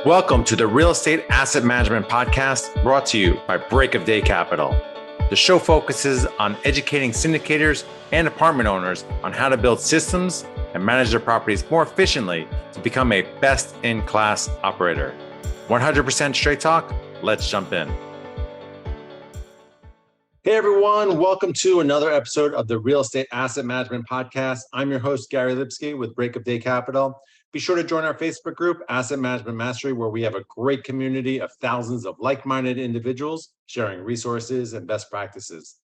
Welcome to the Real Estate Asset Management Podcast, brought to you by Break of Day Capital. The show focuses on educating syndicators and apartment owners on how to build systems and manage their properties more efficiently to become a best-in-class operator. 100% straight talk. Let's jump in. Hey everyone, welcome to another episode of the Real Estate Asset Management Podcast. I'm your host, Gary Lipsky with Break of Day Capital. Be sure to join our Facebook group, Asset Management Mastery, where we have a great community of thousands of like-minded individuals sharing resources and best practices.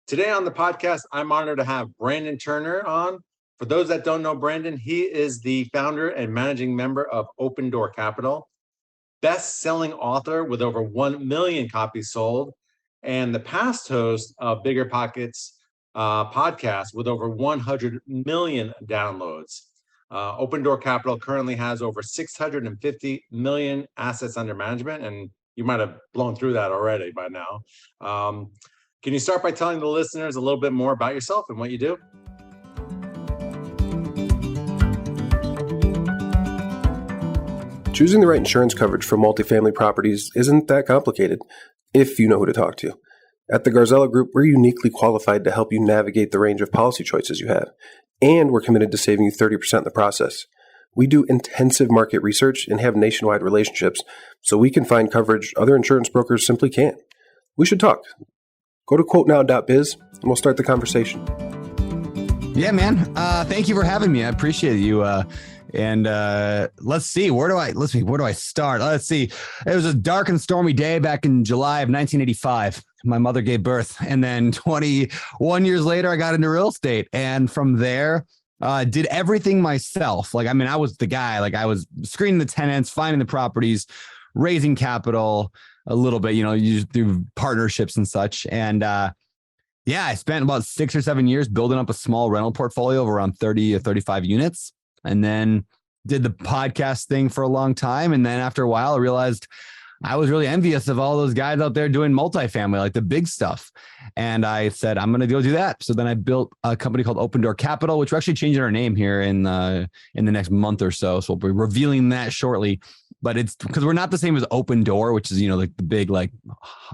Today on the podcast, I'm honored to have Brandon Turner on. For those that don't know Brandon, he is the founder and managing member of Open Door Capital, best-selling author with over 1 million copies sold, and the past host of Bigger Pockets podcast with over 100 million downloads. Open Door Capital currently has over 650 million assets under management, and you might have blown through that already by now. Can you start by telling the listeners a little bit more about yourself and what you do? Choosing the right insurance coverage for multifamily properties isn't that complicated if you know who to talk to. At the Garzella Group, we're uniquely qualified to help you navigate the range of policy choices you have, and we're committed to saving you 30% in the process. We do intensive market research and have nationwide relationships, so we can find coverage other insurance brokers simply can't. We should talk. Go to quotenow.biz and we'll start the conversation. Yeah, man. Thank you for having me. I appreciate you. Let's see, where do I start? Let's see. It was a dark and stormy day back in July of 1985. My mother gave birth, and then 21 years later, I got into real estate. And from there, did everything myself. I was the guy. I was screening the tenants, finding the properties, raising capital a little bit, through partnerships and such. And I spent about 6 or 7 years building up a small rental portfolio of around 30 or 35 units. And then did the podcast thing for a long time. And then after a while, I realized I was really envious of all those guys out there doing multifamily, like the big stuff. And I said, I'm going to go do that. So then I built a company called Open Door Capital, which we're actually changing our name here in the next month or so. So we'll be revealing that shortly. But it's because we're not the same as Open Door, which is, the big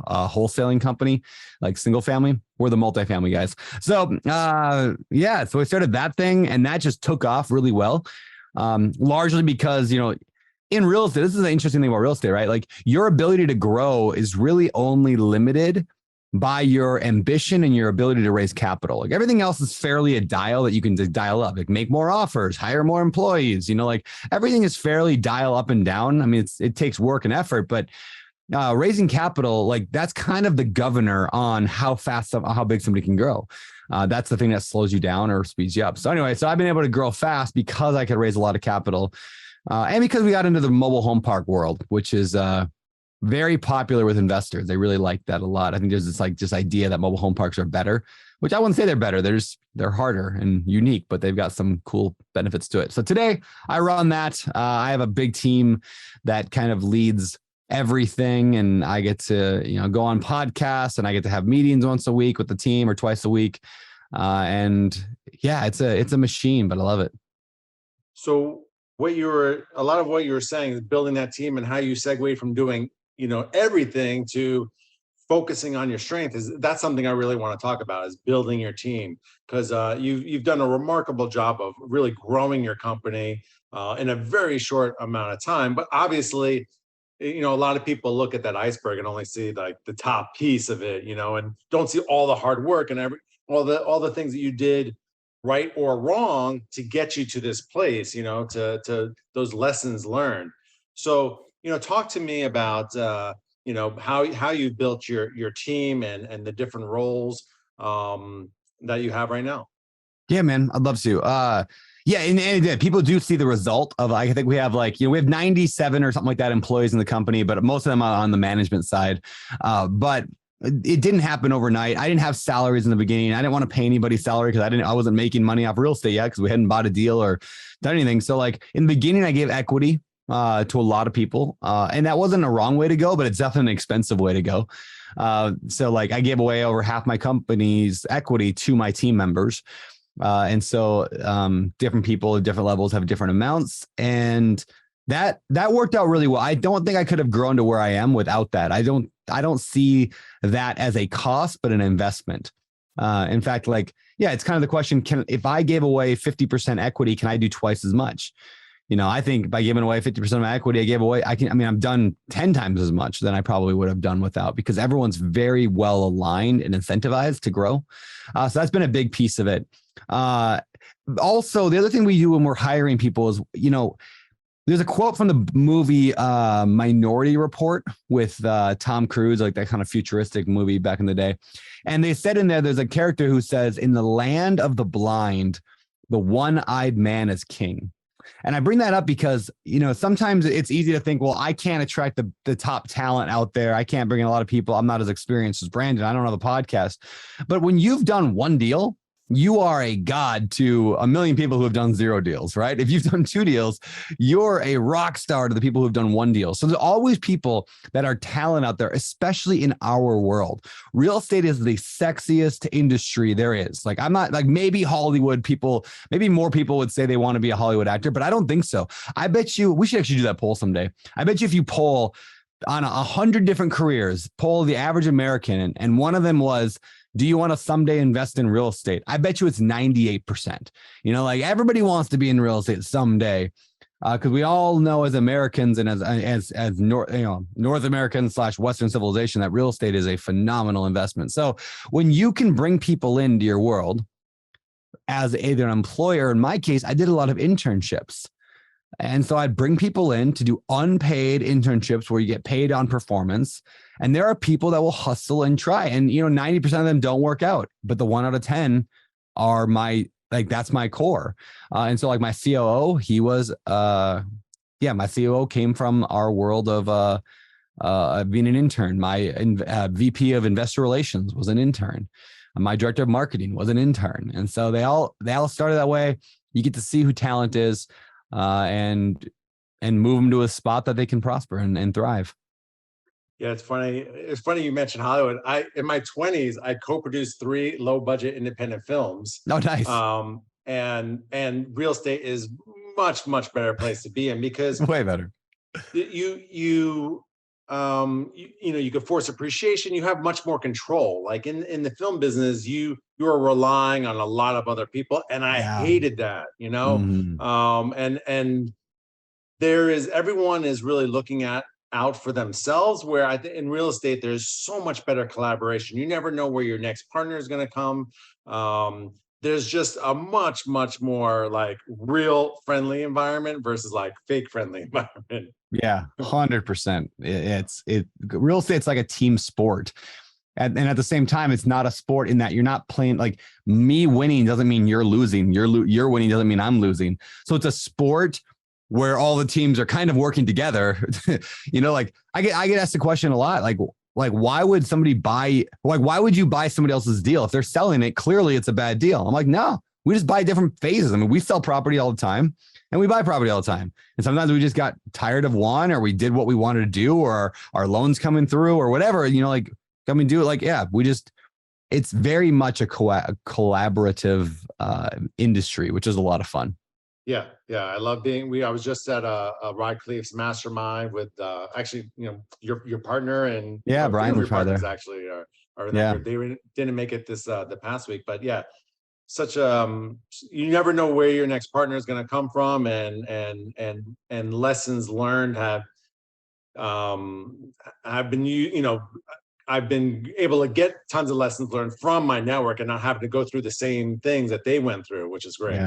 wholesaling company, like single family. We're the multifamily guys. So so we started that thing, and that just took off really well. Largely because, in real estate, this is the interesting thing about real estate, right? Your ability to grow is really only limited by your ambition and your ability to raise capital. Everything else is fairly a dial that you can dial up, make more offers, hire more employees, everything is fairly dial up and down. I mean, it takes work and effort, but raising capital, that's kind of the governor on how big somebody can grow. That's the thing that slows you down or speeds you up. So anyway, I've been able to grow fast because I could raise a lot of capital. And because we got into the mobile home park world, which is very popular with investors. They really like that a lot. I think there's this idea that mobile home parks are better, which I wouldn't say they're better. They're harder and unique, but they've got some cool benefits to it. So today I run that. I have a big team that kind of leads everything, and I get to go on podcasts, and I get to have meetings once a week with the team or twice a week. It's a machine, but I love it. So a lot of what you were saying is building that team and how you segued from doing, everything to focusing on your strength that's something I really want to talk about, is building your team, because you've done a remarkable job of really growing your company in a very short amount of time. But obviously, a lot of people look at that iceberg and only see the top piece of it, and don't see all the hard work and all the things that you did right or wrong to get you to this place, to those lessons learned. So, talk to me about, how you built your team and the different roles that you have right now. Yeah, man, I'd love to. And people do see the result of, I think we have we have 97 or something like that employees in the company, but most of them are on the management side. But it didn't happen overnight. I didn't have salaries in the beginning. I didn't want to pay anybody's salary because I wasn't making money off real estate yet because we hadn't bought a deal or done anything. So in the beginning, I gave equity to a lot of people. And that wasn't a wrong way to go, but it's definitely an expensive way to go. I gave away over half my company's equity to my team members. Different people at different levels have different amounts. And That worked out really well. I don't think I could have grown to where I am without that. I don't see that as a cost, but an investment. In fact, like, yeah, it's kind of the question, if I gave away 50% equity, can I do twice as much? I think by giving away 50% of my equity, I've done 10 times as much than I probably would have done without, because everyone's very well aligned and incentivized to grow. So that's been a big piece of it. Also, the other thing we do when we're hiring people is, there's a quote from the movie Minority Report with Tom Cruise, like that kind of futuristic movie back in the day. And they said in there's a character who says, in the land of the blind, the one-eyed man is king. And I bring that up because, sometimes it's easy to think, well, I can't attract the top talent out there. I can't bring in a lot of people. I'm not as experienced as Brandon. I don't have a podcast. But when you've done one deal, you are a god to a million people who have done 0 deals, right? If you've done 2 deals, you're a rock star to the people who've done 1 deal. So there's always people that are talent out there, especially in our world. Real estate is the sexiest industry there is. Like, I'm not like, maybe Hollywood people, maybe more people would say they want to be a Hollywood actor, but I don't think so. I bet you, we should actually do that poll someday. I bet you if you poll on 100 different careers, poll the average American, and one of them was, do you want to someday invest in real estate? I bet you it's 98%. Like, everybody wants to be in real estate someday, because we all know as Americans and as North American / Western civilization, that real estate is a phenomenal investment. So when you can bring people into your world as either an employer, in my case, I did a lot of internships. And so I'd bring people in to do unpaid internships where you get paid on performance. And there are people that will hustle and try. And, 90% of them don't work out, but the 1 out of 10 are that's my core. And so like my COO, he was, my COO came from our world of being an intern. My VP of investor relations was an intern. My director of marketing was an intern. And so they all started that way. You get to see who talent is. And move them to a spot that they can prosper and thrive. Yeah, it's funny. It's funny you mentioned Hollywood. In my 20s, I co-produced 3 low-budget independent films. Oh, nice. And real estate is much, much better place to be in, because way better. You could force appreciation. You have much more control. Like in the film business, you are relying on a lot of other people, and I hated that. And everyone is really looking out for themselves. Where I think in real estate, there's so much better collaboration. You never know where your next partner is going to come. There's just a much, much more like real friendly environment versus like fake friendly environment. Yeah, 100%. Real estate's like a team sport. And at the same time, it's not a sport in that you're not playing, like, me winning doesn't mean you're losing. You're winning doesn't mean I'm losing. So it's a sport where all the teams are kind of working together. Like I get asked the question a lot, like why would somebody why would you buy somebody else's deal? If they're selling it, clearly it's a bad deal. I'm like, no, we just buy different phases. I mean, we sell property all the time and we buy property all the time. And sometimes we just got tired of one, or we did what we wanted to do, or our loans coming through or whatever, come and do it. Like, yeah, it's very much a collaborative industry, which is a lot of fun. Yeah. I love I was just at a Rycliffe's mastermind with actually, your partner and Brian was there. Actually are there. They didn't make it this the past week, but yeah, such you never know where your next partner is going to come from, and lessons learned have been I've been able to get tons of lessons learned from my network and not having to go through the same things that they went through, which is great.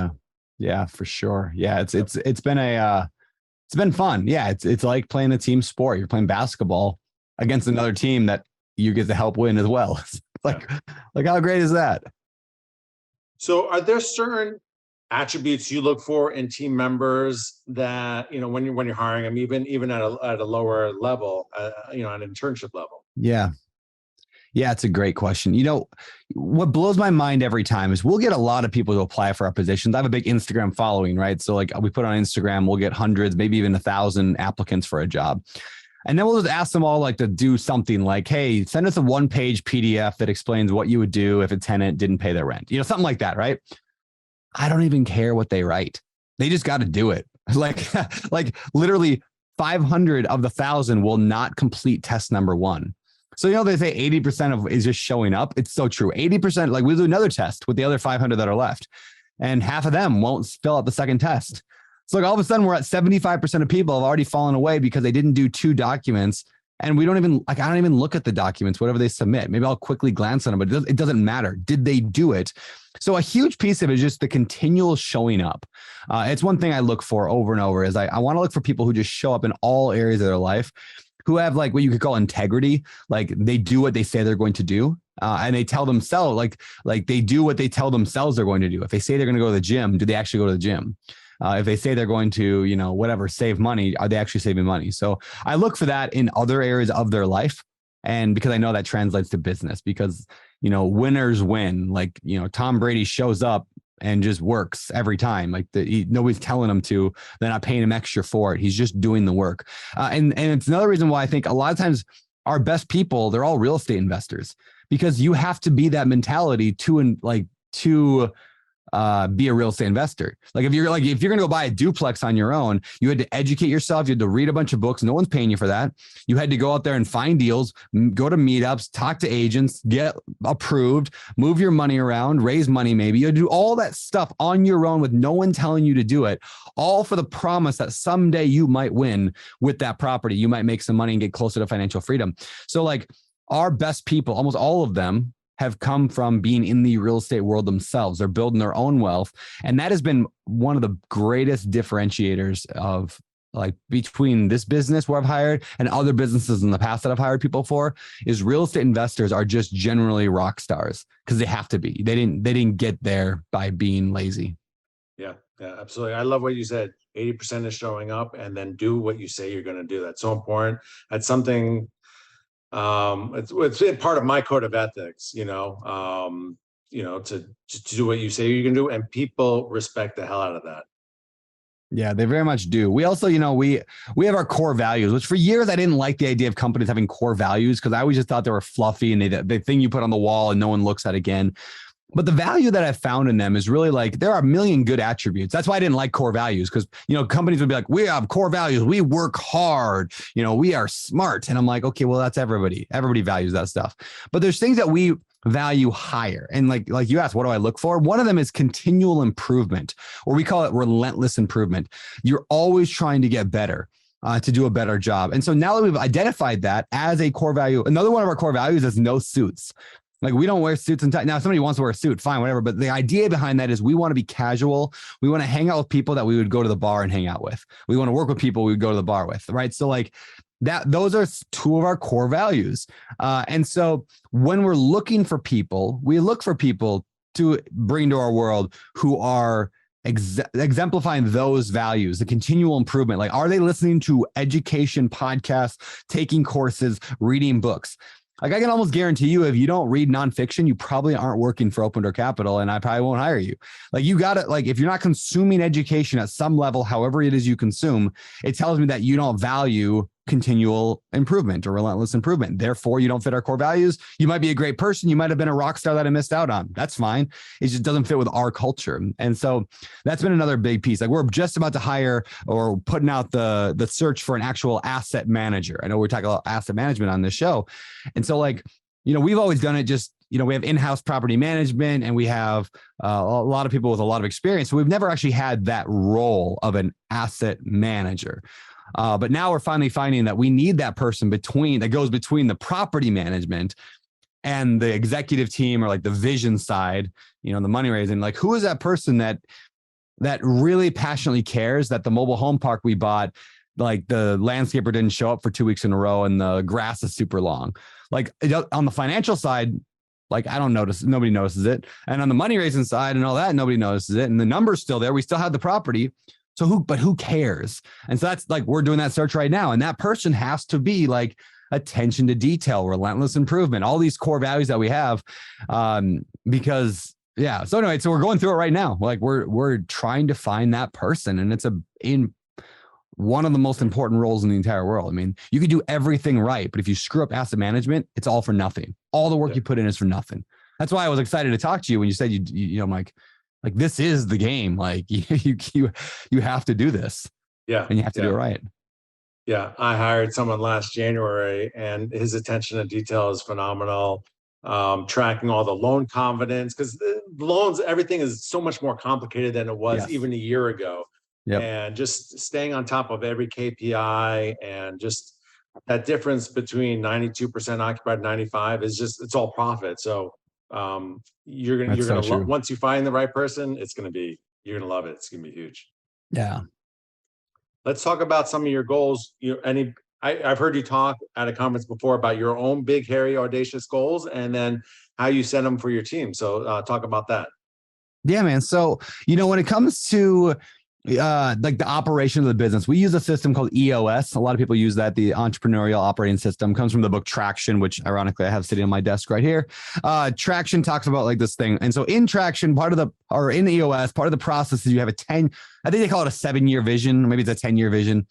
Yeah, for sure. Yeah, it's been fun. Yeah, it's like playing a team sport. You're playing basketball against another team that you get to help win as well. Like how great is that? So are there certain attributes you look for in team members that, when you're hiring them, even at a lower level, at an internship level? Yeah, it's a great question. What blows my mind every time is we'll get a lot of people to apply for our positions. I have a big Instagram following, right? So like we put on Instagram, we'll get hundreds, maybe even 1,000 applicants for a job. And then we'll just ask them all like to do something like, hey, send us a 1-page PDF that explains what you would do if a tenant didn't pay their rent, something like that, right? I don't even care what they write. They just got to do it. Like, like literally 500 of the 1,000 will not complete test number one. So, they say 80% of is just showing up. It's so true. 80%, like we'll do another test with the other 500 that are left, and half of them won't fill out the second test. So like all of a sudden we're at 75% of people have already fallen away because they didn't do 2 documents. And we don't even I don't even look at the documents, whatever they submit. Maybe I'll quickly glance on them, but it doesn't matter. Did they do it? So a huge piece of it is just the continual showing up. It's one thing I look for over and over is I want to look for people who just show up in all areas of their life, who have like what you could call integrity. Like they do what they say they're going to do. And they tell themselves like they do what they tell themselves they're going to do. If they say they're going to go to the gym, do they actually go to the gym? If they say they're going to, whatever, save money, are they actually saving money? So I look for that in other areas of their life. And because I know that translates to business, because, winners win. Like, Tom Brady shows up and just works every time. Like nobody's telling him to, they're not paying him extra for it. He's just doing the work. And it's another reason why I think a lot of times our best people, they're all real estate investors, because you have to be that mentality to be a real estate investor. Like if you're going to go buy a duplex on your own, you had to educate yourself. You had to read a bunch of books. No one's paying you for that. You had to go out there and find deals, go to meetups, talk to agents, get approved, move your money around, raise money. Maybe you do all that stuff on your own with no one telling you to do it, all for the promise that someday you might win with that property. You might make some money and get closer to financial freedom. So like our best people, almost all of them, have come from being in the real estate world themselves. They're building their own wealth. And that has been one of the greatest differentiators of like between this business where I've hired and other businesses in the past that I've hired people for, is real estate investors are just generally rock stars because they have to be. They didn't get there by being lazy. Yeah, absolutely. I love what you said. 80% is showing up and then do what you say you're going to do. That's so important. That's something it's part of my code of ethics, to do what you say you can do, and people respect the hell out of that. Yeah, they very much do. We also, we have our core values, which for years I didn't like the idea of companies having core values because I always just thought they were fluffy and the thing you put on the wall and no one looks at again. But the value that I found in them is really like, there are a million good attributes. That's why I didn't like core values, because, companies would be like, we have core values. We work hard. We are smart. And I'm like, okay, well, that's everybody. Everybody values that stuff. But there's things that we value higher. And like you asked, what do I look for? One of them is continual improvement, or we call it relentless improvement. You're always trying to get better. To do a better job. And so now that we've identified that as a core value, another one of our core values is no suits. Like we don't wear suits and ties. Now, if somebody wants to wear a suit, fine, whatever. But the idea behind that is we want to be casual. We want to hang out with people that we would go to the bar and hang out with. We want to work with people we would go to the bar with, right? So like that, those are 2 of our core values. And so when we're looking for people, we look for people to bring to our world who are exemplifying those values, the continual improvement. Like, are they listening to education podcasts, taking courses, reading books? Like I can almost guarantee you, if you don't read nonfiction, you probably aren't working for Open Door Capital, and I probably won't hire you. Like you got to, like, if you're not consuming education at some level, however it is you consume, it tells me that you don't value continual improvement or relentless improvement. Therefore, you don't fit our core values. You might be a great person. You might have been a rock star that I missed out on. That's fine. It just doesn't fit with our culture. And so that's been another big piece. Like we're just about to hire or putting out the search for an actual asset manager. I know we're talking about asset management on this show. And so like, we've always done it just, we have in-house property management and we have a lot of people with a lot of experience. So we've never actually had that role of an asset manager. But now we're finally finding that we need that person that goes between the property management and the executive team, or like the vision side, the money raising. Like, who is that person that really passionately cares that the mobile home park we bought, like the landscaper didn't show up for 2 weeks in a row and the grass is super long? Like on the financial side, like I don't notice, nobody notices it. And on the money raising side and all that, nobody notices it. And the number's still there. We still have the property. So who cares? And so that's like, we're doing that search right now. And that person has to be like attention to detail, relentless improvement, all these core values that we have. Because yeah. So anyway, so we're going through it right now. Like we're trying to find that person, and it's in one of the most important roles in the entire world. I mean, you could do everything right, but if you screw up asset management, it's all for nothing. All the work you put in is for nothing. That's why I was excited to talk to you when you said I'm like, Like this is the game. Like you have to do this. Yeah. And you have to do it right. Yeah. I hired someone last January and his attention to detail is phenomenal. Tracking all the loan confidence, because loans, everything is so much more complicated than it was even a year ago. Yep. And just staying on top of every KPI, and just that difference between 92% occupied, 95 is just, it's all profit. So you're gonna once you find the right person, you're gonna love it. It's gonna be huge. Yeah. Let's talk about some of your goals. I've heard you talk at a conference before about your own big, hairy, audacious goals, and then how you set them for your team. So talk about that. Yeah, man. So, when it comes to like the operation of the business, we use a system called EOS. A lot of people use that. The entrepreneurial operating system comes from the book Traction, which ironically I have sitting on my desk right here. Traction talks about like this thing. And so in Traction, in EOS, part of the process is you have I think they call it a 7-year vision. Maybe it's a 10-year vision.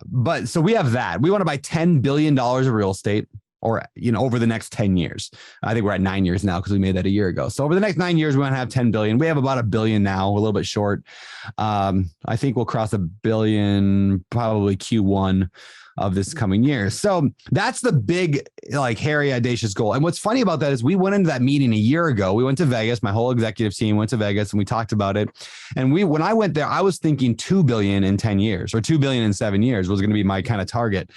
But so we have that. We want to buy $10 billion of real estate, or, over the next 10 years. I think we're at 9 years now because we made that a year ago. So over the next 9 years, we want to have 10 billion. We have about $1 billion now, a little bit short. I think we'll cross $1 billion probably Q1 of this coming year. So that's the big, like, hairy, audacious goal. And what's funny about that is we went into that meeting a year ago. We went to Vegas. My whole executive team went to Vegas and we talked about it. And when I went there, I was thinking 2 billion in 10 years or 2 billion in 7 years was going to be my kind of target.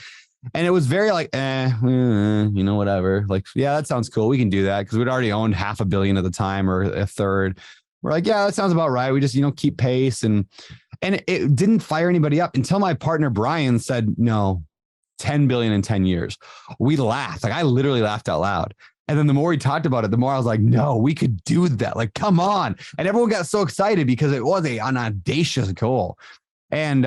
And it was very like, whatever. Like, yeah, that sounds cool. We can do that because we'd already owned $500 million at the time, or a third. We're like, yeah, that sounds about right. We just, keep pace. And it didn't fire anybody up until my partner, Brian, said, no, 10 billion in 10 years. We laughed. Like, I literally laughed out loud. And then the more he talked about it, the more I was like, no, we could do that. Like, come on. And everyone got so excited because it was an audacious goal. And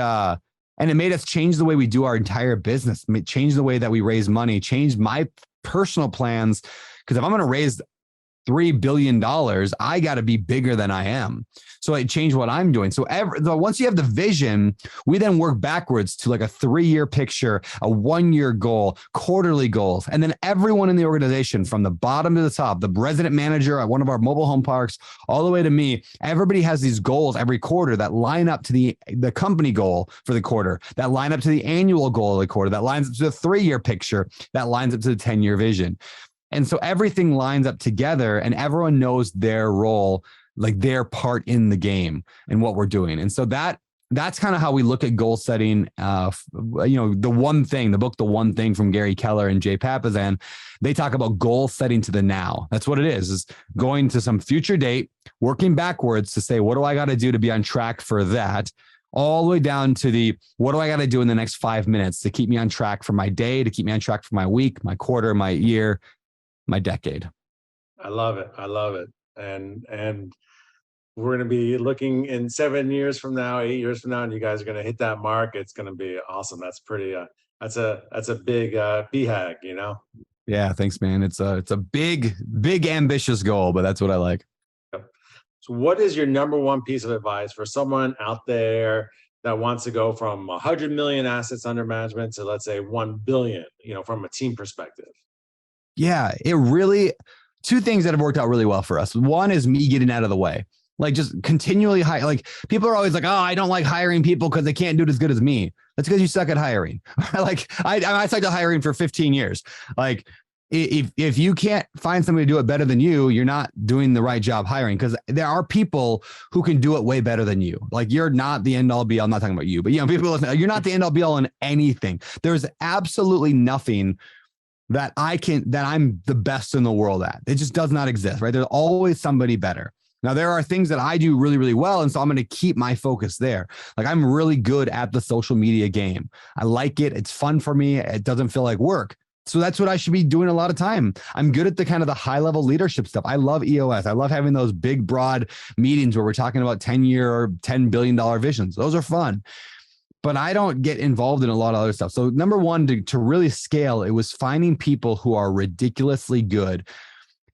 it made us change the way we do our entire business, change the way that we raise money, change my personal plans. Because if I'm going to raise $3 billion, I got to be bigger than I am. So it changed what I'm doing. So once you have the vision, we then work backwards to like a 3-year picture, a 1-year goal, quarterly goals. And then everyone in the organization, from the bottom to the top, the resident manager at one of our mobile home parks, all the way to me, everybody has these goals every quarter that line up to the company goal for the quarter, that line up to the annual goal of the quarter, that lines up to the 3-year picture, that lines up to the 10-year vision. And so everything lines up together and everyone knows their role, like their part in the game and what we're doing. And so that's kind of how we look at goal setting. The One Thing, the book, The One Thing from Gary Keller and Jay Papasan, they talk about goal setting to the now. That's what it is going to some future date, working backwards to say, what do I got to do to be on track for that? All the way down to what do I got to do in the next 5 minutes to keep me on track for my day, to keep me on track for my week, my quarter, my year, my decade. I love it. And we're going to be looking in 7 years from now, 8 years from now, and you guys are going to hit that mark. It's going to be awesome. That's pretty, that's a big BHAG, Yeah. Thanks, man. It's a big, big, ambitious goal, but that's what I like. Yep. So what is your number one piece of advice for someone out there that wants to go from 100 million assets under management to, let's say, 1 billion, from a team perspective? Yeah, two things that have worked out really well for us. One is me getting out of the way, like just continually hire. Like, people are always like, oh, I don't like hiring people because they can't do it as good as me. That's because you suck at hiring. Like I sucked at hiring for 15 years. Like, if you can't find somebody to do it better than you, you're not doing the right job hiring, because there are people who can do it way better than you. Like, you're not the end all be all. I'm not talking about you, but people listen, you're not the end all be all in anything. There's absolutely nothing that I'm the best in the world at. It just does not exist, right? There's always somebody better. Now, there are things that I do really, really well, and so I'm going to keep my focus there. Like, I'm really good at the social media game. I like it. It's fun for me. It doesn't feel like work. So that's what I should be doing a lot of time. I'm good at the kind of the high level leadership stuff. I love EOS. I love having those big, broad meetings where we're talking about 10-year or $10 billion visions. Those are fun. But I don't get involved in a lot of other stuff. So number one, to really scale, it was finding people who are ridiculously good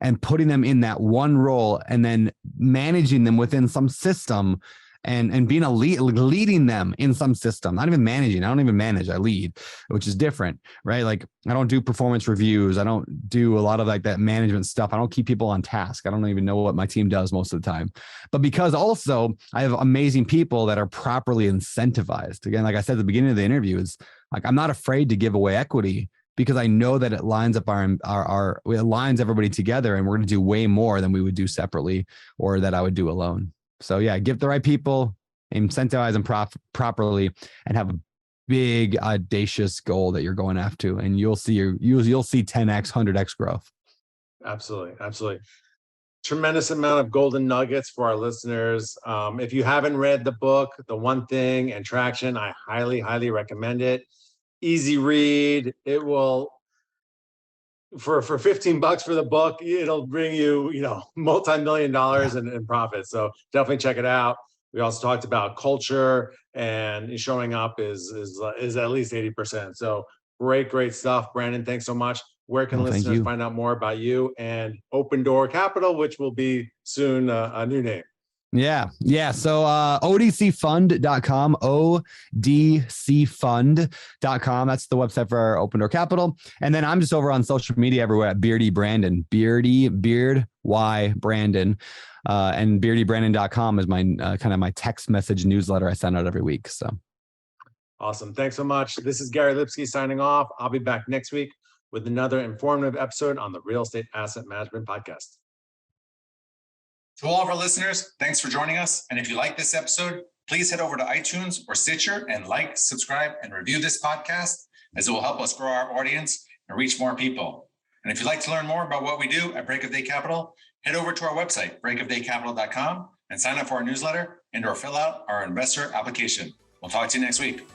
and putting them in that one role and then managing them within some system and being a lead, leading them in some system, not even managing. I don't even manage, I lead, which is different, right? Like I don't do performance reviews. I don't do a lot of like that management stuff. I don't keep people on task. I don't even know what my team does most of the time, but because also I have amazing people that are properly incentivized. Again, like I said at the beginning of the interview, is like, I'm not afraid to give away equity because I know that it lines up it aligns everybody together, and we're going to do way more than we would do separately or that I would do alone. So yeah, give the right people, incentivize them properly, and have a big audacious goal that you're going after, and you'll see 10x, 100x growth. Absolutely. Tremendous amount of golden nuggets for our listeners. If you haven't read the book, The One Thing and Traction, I highly recommend it. Easy read. It will, for $15 for the book, it'll bring you, multi-million dollars in profit. So definitely check it out. We also talked about culture, and showing up is at least 80%. So great stuff. Brandon, thanks so much. Where can listeners find out more about you and Open Door Capital, which will be soon a new name? Yeah. So odcfund.com, odcfund.com. That's the website for our Open Door Capital. And then I'm just over on social media everywhere at Beardy Brandon, Beard Y Brandon. And beardybrandon.com is my kind of my text message newsletter I send out every week. So awesome. Thanks so much. This is Gary Lipsky signing off. I'll be back next week with another informative episode on the Real Estate Asset Management Podcast. To all of our listeners, thanks for joining us. And if you like this episode, please head over to iTunes or Stitcher and like, subscribe, and review this podcast, as it will help us grow our audience and reach more people. And if you'd like to learn more about what we do at Break of Day Capital, head over to our website, breakofdaycapital.com, and sign up for our newsletter and/or fill out our investor application. We'll talk to you next week.